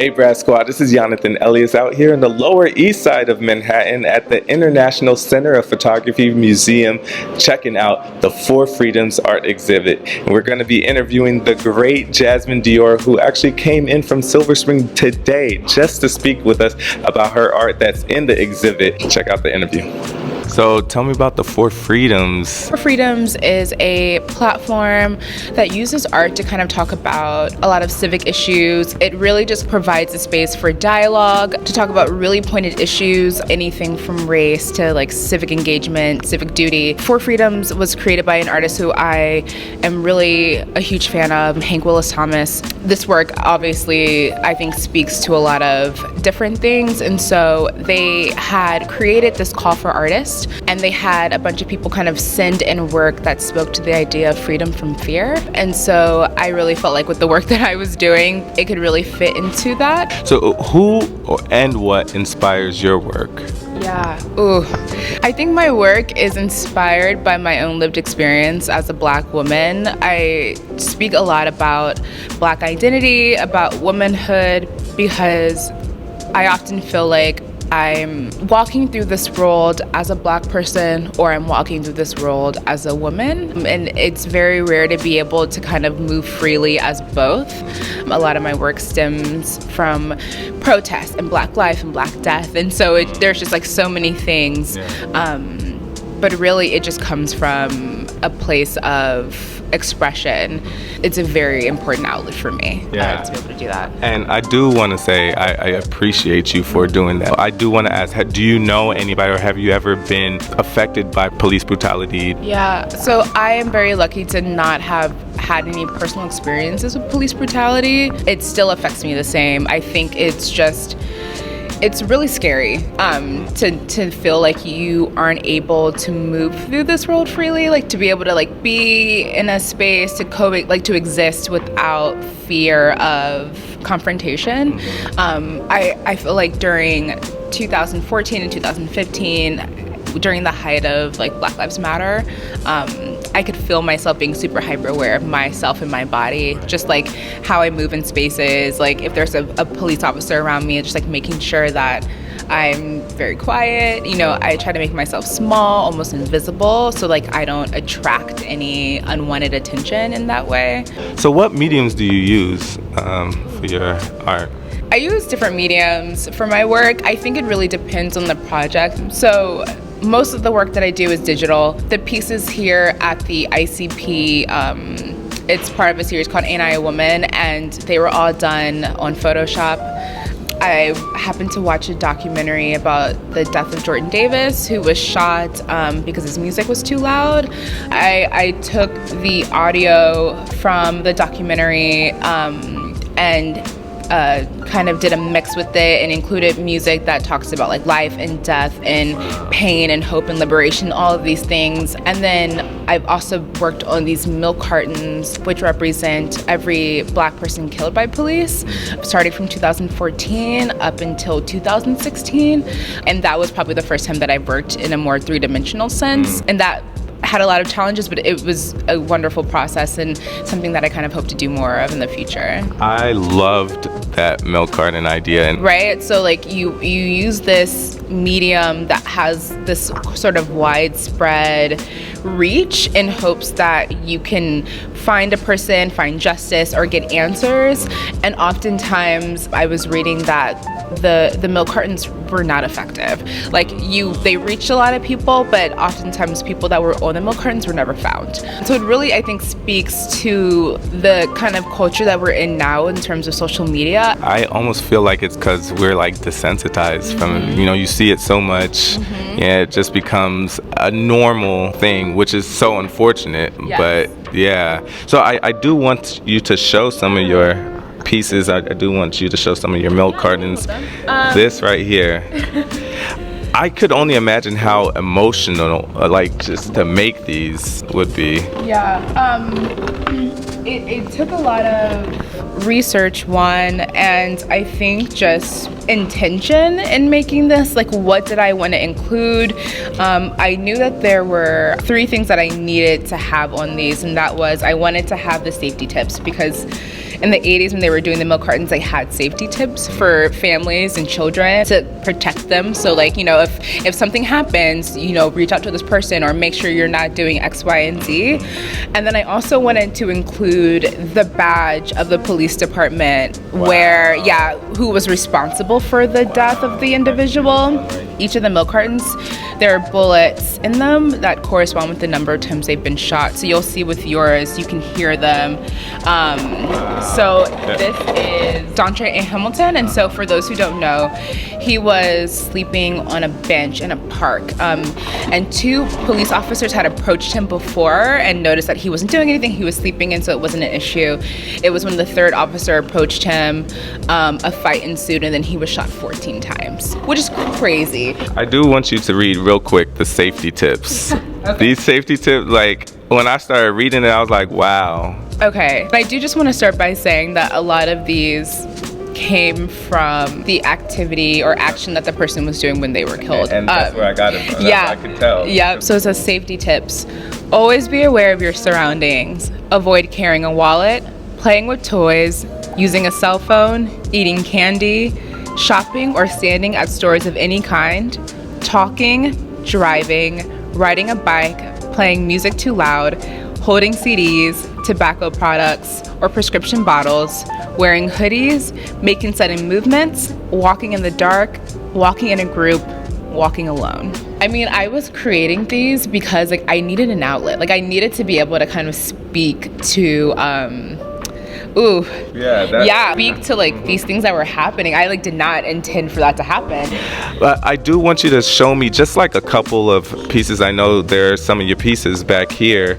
Hey Brad Squad, this is Yonathan Elias out here in the Lower East Side of Manhattan at the International Center of Photography Museum, checking out the Four Freedoms art exhibit. And we're going to be interviewing the great Jazmine Dior, who actually came in from Silver Spring today just to speak with us about her art that's in the exhibit. Check out the interview. So tell me about the Four Freedoms. Four Freedoms is a platform that uses art to kind of talk about a lot of civic issues. It really just provides a space for dialogue, to talk about really pointed issues, anything from race to like civic engagement, civic duty. Four Freedoms was created by an artist who I am really a huge fan of, Hank Willis Thomas. This work obviously I think speaks to a lot of different things, and so they had created this call for artists, and they had a bunch of people kind of send in work that spoke to the idea of freedom from fear. And so I really felt like with the work that I was doing, it could really fit into that. So who and what inspires your work? Yeah. Ooh. I think my work is inspired by my own lived experience as a Black woman. I speak a lot about Black identity, about womanhood, because I often feel like I'm walking through this world as a Black person, or I'm walking through this world as a woman, and it's very rare to be able to kind of move freely as both. A lot of my work stems from protest and Black life and Black death, and so there's just like so many things, but really it just comes from a place of expression. It's a very important outlet for me to be able to do that. And I do want to say I appreciate you for doing that. I do want to ask, do you know anybody, or have you ever been affected by police brutality? Yeah, so I am very lucky to not have had any personal experiences with police brutality. It still affects me the same. I think it's really scary to feel like you aren't able to move through this world freely, like to be able to like be in a space to exist without fear of confrontation. I feel like during 2014 and 2015, during the height of like Black Lives Matter, I could feel myself being super hyper aware of myself and my body, just like how I move in spaces. Like if there's a police officer around me, just like making sure that I'm very quiet. You know, I try to make myself small, almost invisible, so like I don't attract any unwanted attention in that way. So what mediums do you use for your art? I use different mediums for my work. I think it really depends on the project. So most of the work that I do is digital. The pieces here at the ICP, it's part of a series called Ain't I a Woman, and they were all done on Photoshop. I happened to watch a documentary about the death of Jordan Davis, who was shot because his music was too loud. I took the audio from the documentary and kind of did a mix with it and included music that talks about like life and death and pain and hope and liberation, all of these things. And then I've also worked on these milk cartons, which represent every Black person killed by police, starting from 2014 up until 2016. And that was probably the first time that I worked in a more three-dimensional sense. And that had a lot of challenges, but it was a wonderful process and something that I kind of hope to do more of in the future. I loved that milk carton idea. Right? So like you use this medium that has this sort of widespread reach in hopes that you can find a person, find justice, or get answers. And oftentimes I was reading that the milk cartons were not effective. Like they reached a lot of people, but oftentimes people that were on the milk cartons were never found. So it really, I think, speaks to the kind of culture that we're in now in terms of social media. I almost feel like it's because we're like desensitized from it. You know, you see it so much, yeah, it just becomes a normal thing, which is so unfortunate. Yes. But yeah, so I do want you to show some of your pieces. I do want you to show some of your milk cartons. This right here. I could only imagine how emotional, like just to make these would be. Yeah, it took a lot of research, one, and I think just intention in making this. Like, what did I want to include? I knew that there were 3 things that I needed to have on these, and that was I wanted to have the safety tips, because in the 80s when they were doing the milk cartons, they had safety tips for families and children to protect them. So like, if something happens, reach out to this person or make sure you're not doing X, Y, and Z. And then I also wanted to include the badge of the police department where, who was responsible for the death of the individual. Each of the milk cartons, there are bullets in them that correspond with the number of times they've been shot. So you'll see with yours, you can hear them. So this is Dontre A. Hamilton. And so for those who don't know, he was sleeping on a bench in a park. And 2 police officers had approached him before and noticed that he wasn't doing anything. He was sleeping, and so it wasn't an issue. It was when the 3rd officer approached him, a fight ensued, and then he was shot 14 times, which is crazy. I do want you to read real quick the safety tips. Okay. These safety tips, like when I started reading it, I was like, wow. Okay, I do just want to start by saying that a lot of these came from the activity or action that the person was doing when they were killed. And that's where I got it from. I could tell. Yeah, so it says safety tips. Always be aware of your surroundings. Avoid carrying a wallet, playing with toys, using a cell phone, eating candy, shopping or standing at stores of any kind, talking, driving, riding a bike, playing music too loud, holding CDs, tobacco products, or prescription bottles, wearing hoodies, making sudden movements, walking in the dark, walking in a group, walking alone. I mean, I was creating these because I needed an outlet. I needed to be able to kind of speak to speak to these things that were happening. I did not intend for that to happen. But I do want you to show me just a couple of pieces. I know there are some of your pieces back here.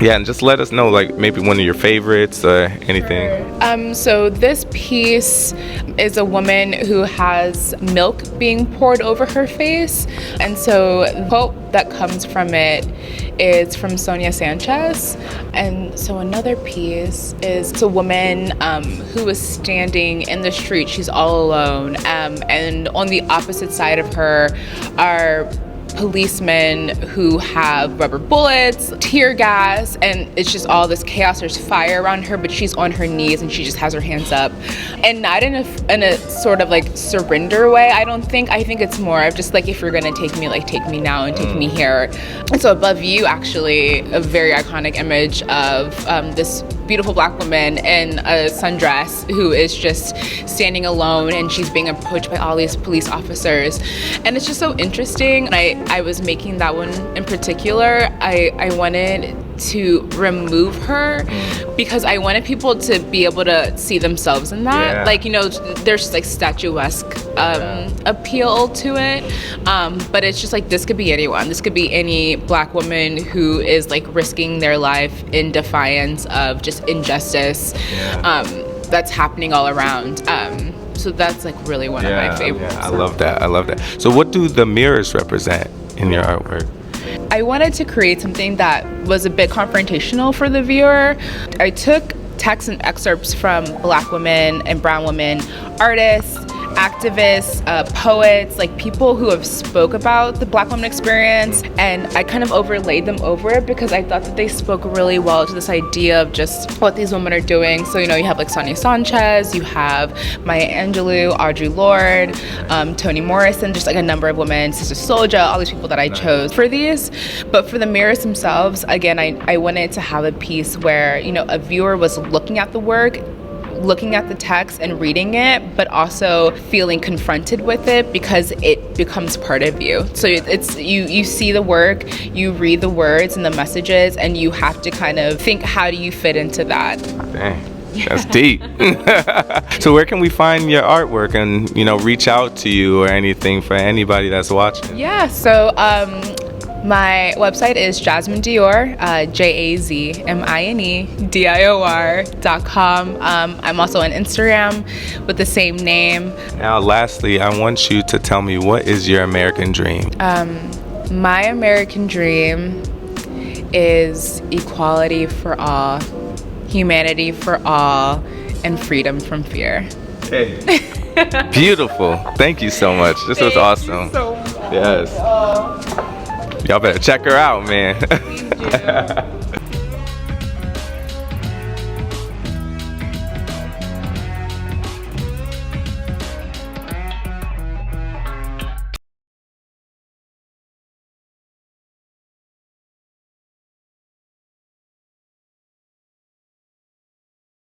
And just let us know maybe one of your favorites or anything. Sure. So this piece is a woman who has milk being poured over her face, and so the quote that comes from it is from Sonia Sanchez. And so another piece is a woman who is standing in the street. She's all alone, and on the opposite side of her are policemen who have rubber bullets, tear gas, and it's just all this chaos. There's fire around her, but she's on her knees and she just has her hands up, and not in a sort of surrender way. I think it's more of just if you're gonna take me now and take me here. And so above you, actually, a very iconic image of this beautiful Black woman in a sundress who is just standing alone, and she's being approached by all these police officers. And it's just so interesting. I was making that one in particular. I wanted to remove her because I wanted people to be able to see themselves in that. There's statuesque appeal to it, but it's just this could be anyone. This could be any Black woman who is risking their life in defiance of just injustice that's happening all around. So that's really one of my favorites. I love that. So what do the mirrors represent in your artwork? I wanted to create something that was a bit confrontational for the viewer. I took texts and excerpts from Black women and brown women, artists, activists, poets, people who have spoke about the Black woman experience, and I kind of overlaid them over it because I thought that they spoke really well to this idea of just what these women are doing. So you have Sonia Sanchez, you have Maya Angelou, Audre Lorde, Toni Morrison, just a number of women, Sister Souljah, all these people that I chose for these. But for the mirrors themselves, again, I wanted to have a piece where a viewer was looking at the work, looking at the text and reading it, but also feeling confronted with it because it becomes part of you. So it's you see the work, you read the words and the messages, and you have to kind of think, how do you fit into that? Dang, that's deep. So where can we find your artwork and reach out to you or anything for anybody that's watching? Yeah, so my website is Jazmine Dior, JazmineDior.com. I'm also on Instagram with the same name. Now, lastly, I want you to tell me, what is your American dream? My American dream is equality for all, humanity for all, and freedom from fear. Hey. Beautiful. Thank you so much. This was awesome. Thank you so much. Yes. Y'all better check her out, man. Please do.